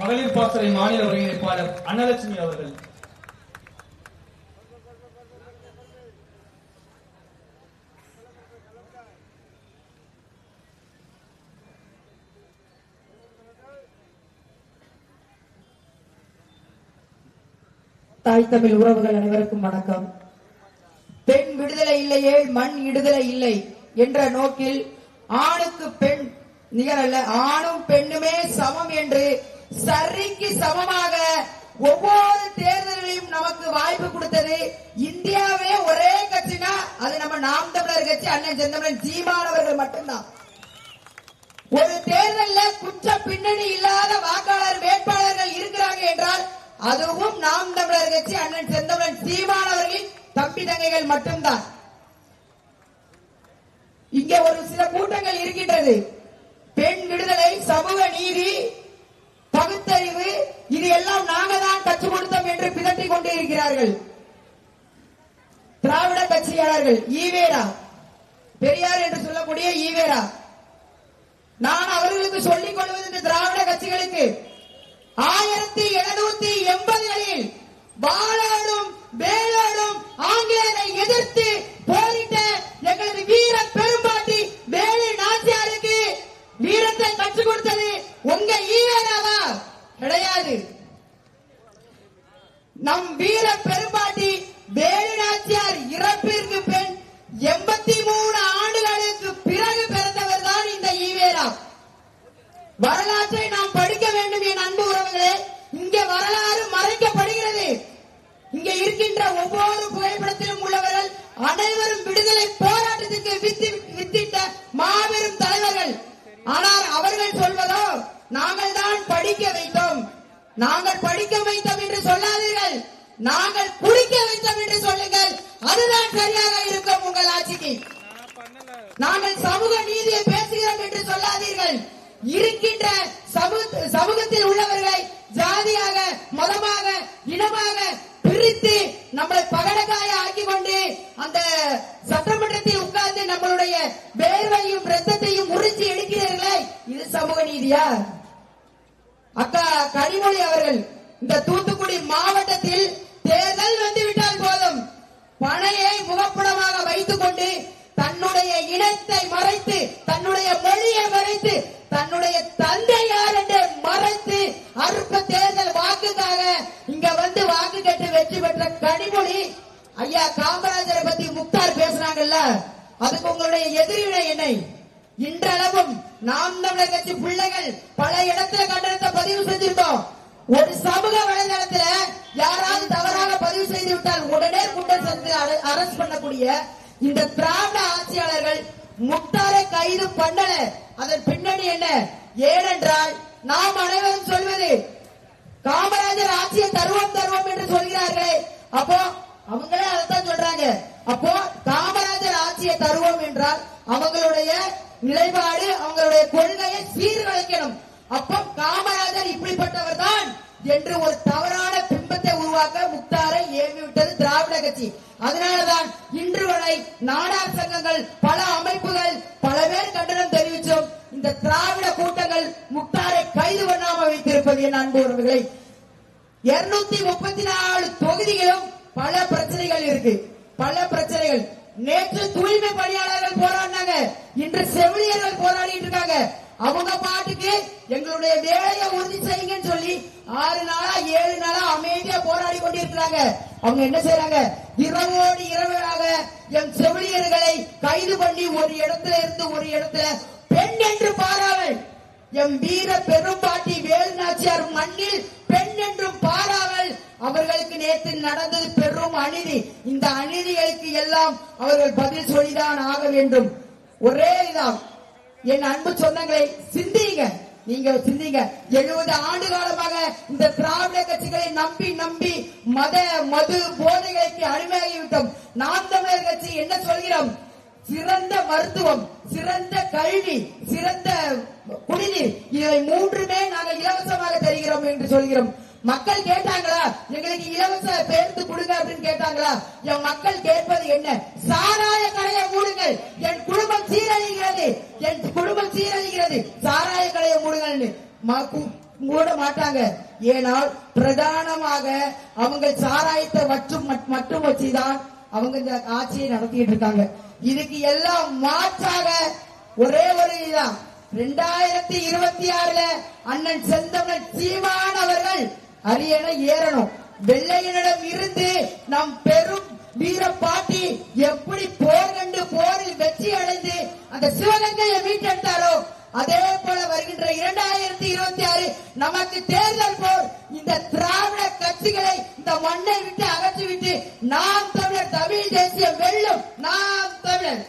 மகளிர் பாசறை மாநில ஒருங்கிணைப்பாளர் அன்னலட்சுமி அவர்கள். தாய் தமிழ் உறவுகள் அனைவருக்கும் வணக்கம். பெண் விடுதலை இல்லையே மண் விடுதலை இல்லை என்ற நோக்கில் ஆணுக்கு பெண் நிகரல்ல, ஆணும் பெண்ணுமே சமம் என்று சரிக்கு சமமாக ஒவ்வொரு தேர்தலிலும் நமக்கு வாய்ப்பு கொடுத்தது இந்தியாவே ஒரே கட்சினா அது நம்ம நாம் தமிழர் கட்சி, அண்ணன் செந்தமிழன் சீமானவர்கள் மட்டும்தான். ஒரு தேர்தலில் குற்ற பின்னணி இல்லாத வாக்காளர் வேட்பாளர்கள் இருக்கிறாங்க என்றால் அதுவும் நாம் தமிழர் கட்சி, அண்ணன் செந்தமிழன் சீமானவர்களின் தம்பி தங்கைகள் மட்டும்தான். இங்கே ஒரு சில கூட்டங்கள் இருக்கின்றது. பெண் விடுதலை, சமூக நீதி, பகுத்தறிவு, இது எல்லாம் நாங்கள் தான் கற்றுக் கொடுத்தோம் என்று பிதற்றிக் கொண்டு இருக்கிறார்கள். திராவிட கட்சியாளர்கள் ஈவேரா, பெரியார் என்று சொல்லக்கூடிய ஈவேரா, நான் அவர்களுக்கு சொல்லிக் கொள்வது இந்த திராவிட கட்சிகளுக்கு 1780களில் வாளோடும் வேலோடும் ஆங்கிலேயரை எதிர்த்து போரிட்ட எங்களது வீர பெரும்பாட்டி வேலு நாச்சியாருக்கு வீரத்தை கற்றுக் கொடுத்தது உங்க ஈவேராவா? கிடையாது. நம் வீர பெரும்பாட்டி வேலு நாச்சியார் இறப்பிற்கு பின் 83 ஆண்டுகளுக்கு பிறகு பிறந்தவர் தான் இந்த ஈவேரா. வரலாற்றை நாம் படிக்க வேண்டும் என் அன்பு உறவுகளே. இங்கே வரலாறு மறைக்கப்படுகிறது. இங்கே இருக்கின்ற ஒவ்வொரு புகைப்படத்திலும் உள்ளவர்கள் அனைவரும் விடுதலை போராட்டத்திற்கு வித்திட்ட மாபெரும் தலைவர்கள். ஆனால் அவர்கள் சொல்வதோ நாங்கள் தான் படிக்க வைத்தோம், நாங்கள் படிக்க வைத்தோம் என்று சொல்லாதீர்கள், நாங்கள் குடிக்க வைத்தோம் என்று சொல்லுங்கள். அதுதான் சரியாக இருக்கும் உங்கள் ஆட்சிக்கு. நாங்கள் சமூக நீதியை பேசுகிறோம் என்று சொல்லாதீர்கள். இருக்கின்ற சமூகத்தில் உள்ளவர்களை ஜாதியாக, மதமாக, இனமாக பிரித்து நம்மளை பகடக்காய ஆக்கி கொண்டு அந்த சட்டமன்றத்தில் உட்கார்ந்து நம்மளுடைய வேர்வையும் ரத்தத்தையும் உறிஞ்சி எடுக்கிறீர்களே, இது சமூக நீதியா? அக்கா கனிமொழி அவர்கள் இந்த தூத்துக்குடி மாவட்டத்தில் தேர்தல் வந்துவிட்டால் போதும் பனையை முகப்புடமாக வைத்துக் கொண்டு தன்னுடைய இனத்தை மறைத்து, தன்னுடைய மொழியை மறைத்து, தன்னுடைய தந்தை யார் என்று மறைத்து அற்ப தேர்தல் வாக்குக்காக இங்க வந்து வாக்கு கேட்டு வெற்றி பெற்ற கனிமொழி ஐயா காமராஜரை பத்தி முக்தார் பேசுறாங்கல்ல, அதுக்கு உங்களுடைய எதிரிவினை என்ன? இன்றளவும் நாம் தமிழர் கட்சி பிள்ளைகள் பல இடத்துல கண்டனத்தை பதிவு செஞ்சிருக்கோம். ஒரு சமூக வலைதளத்துல யாராவது தவறாக பதிவு செய்து விட்டால் உடனே குண்டர் சந்தை அரசு பண்ணக்கூடிய இந்த திராவிட ஆட்சியாளர்கள் முக்தாரை கைது பண்ணல. அதன் பின்னணி என்ன? ஏனென்றால் நாம் அனைவரும் சொல்வது காமராஜர் ஆட்சியை தருவோம் தருவோம் என்று சொல்கிறார்களே, அப்போ அவங்களே அதைத்தான் சொல்றாங்க. அப்போ காமராஜர் ஆட்சியை தருவோம் என்றால் அவங்களுடைய நிலைப்பாடு, அவங்களுடைய கொள்கையை சீர்குலைக்கணும். அப்போ காமராஜர் இப்படிப்பட்டவர் தான் என்று ஒரு தவறான பிம்பத்தை உருவாக்க முக்தாரை ஏவிவிட்டது திராவிட கட்சி. அதனாலதான் இன்று வரை நாடார் சங்கங்கள், பல அமைப்புகள், பல பேர் கண்டனம் தெரிவித்தோம். இந்த திராவிட கூட்டங்கள் முக்தாரை கைது பண்ணாமல் வைத்திருப்பது என் அன்பு உறவுகளை. 234 தொகுதிகளும் பல பிரச்சனைகள் இருக்கு, பல பிரச்சனைகள். நேற்று தூய்மை பணியாளர்கள் போராடினாங்க, இன்று செவிலியர்கள் போராடிட்டு இருக்காங்க. அவங்க பாட்டுக்கு எங்களுடைய வேலையை உறுதி செய்யுங்கன்னு சொல்லி 6 நாளா 7 நாளா அமைதியா போராடி கொண்டிருக்கிறாங்க. அவங்க என்ன செய்யறாங்க? இரவோடு இரவாக எம் செவிலியர்களை கைது பண்ணி ஒரு இடத்துல இருந்து ஒரு இடத்துல பெண் என்று பாராமல், எம் வீர பெரும்பாட்டி வேலு நாச்சியார் மண்ணில் பெண் என்றும் பாராமல் அவர்களுக்கு நேற்று நடந்தது பெரும் அநீதி. இந்த அநீதிகளுக்கு எல்லாம் அவர்கள் பதில் சொல்லிதான் ஆக வேண்டும். ஒரே இதான் என் அன்பு சொந்தங்களை, சிந்திங்க, நீங்க சிந்திங்க. 70 ஆண்டு காலமாக இந்த திராவிட கட்சிகளை நம்பி நம்பி மது போதைகளுக்கு அடிமையாகிவிட்டோம். நாம் தமிழர் கட்சி என்ன சொல்கிறோம்? சிறந்த மருத்துவம், சிறந்த கல்வி, சிறந்த குடிநீர், இவை 3மே நாங்கள் இலவசமாக தருகிறோம் என்று சொல்கிறோம். மக்கள் கேட்டாங்களா? எங்களுக்கு இலவச பேருந்து கொடுங்க அப்படின்னு கேட்டாங்களா? என் மக்கள் கேட்பது என்ன? சாராய கடையை மூடுங்கள், என் குடும்பம் சீரழிகிறது, என் குடும்பம் சீரழிகிறது, சாராய கடையை மூடுங்கள். மூட மாட்டாங்க. ஏனால் பிரதானமாக அவங்க சாராயத்தை மட்டும் வச்சுதான் அவங்க இந்த ஆட்சியை நடத்திட்டு இருக்காங்க. இதுக்கு எல்லாம் மாற்றாக ஒரே ஒரு இதுதான் 2026 அண்ணன் செந்தமிழன் சீமான் அவர்கள் அரியணை ஏறணும். வெள்ளையனிடம் இருந்து நம் பெரும் வீர பாட்டி எப்படி போர் கண்டு போரில் வெற்றி அடைந்து அந்த சிவகங்கையை மீட்டெடுத்தாரோ அதே போல வருகின்ற 2026 நமக்கு தேர்தல் போர் இந்த திராவிட கட்சிகளை இந்த மண்ணை விட்டு அகற்றிவிட்டு நாம் தமிழர் தமிழ் தேசியம் வெல்லும். நாம் தமிழர்.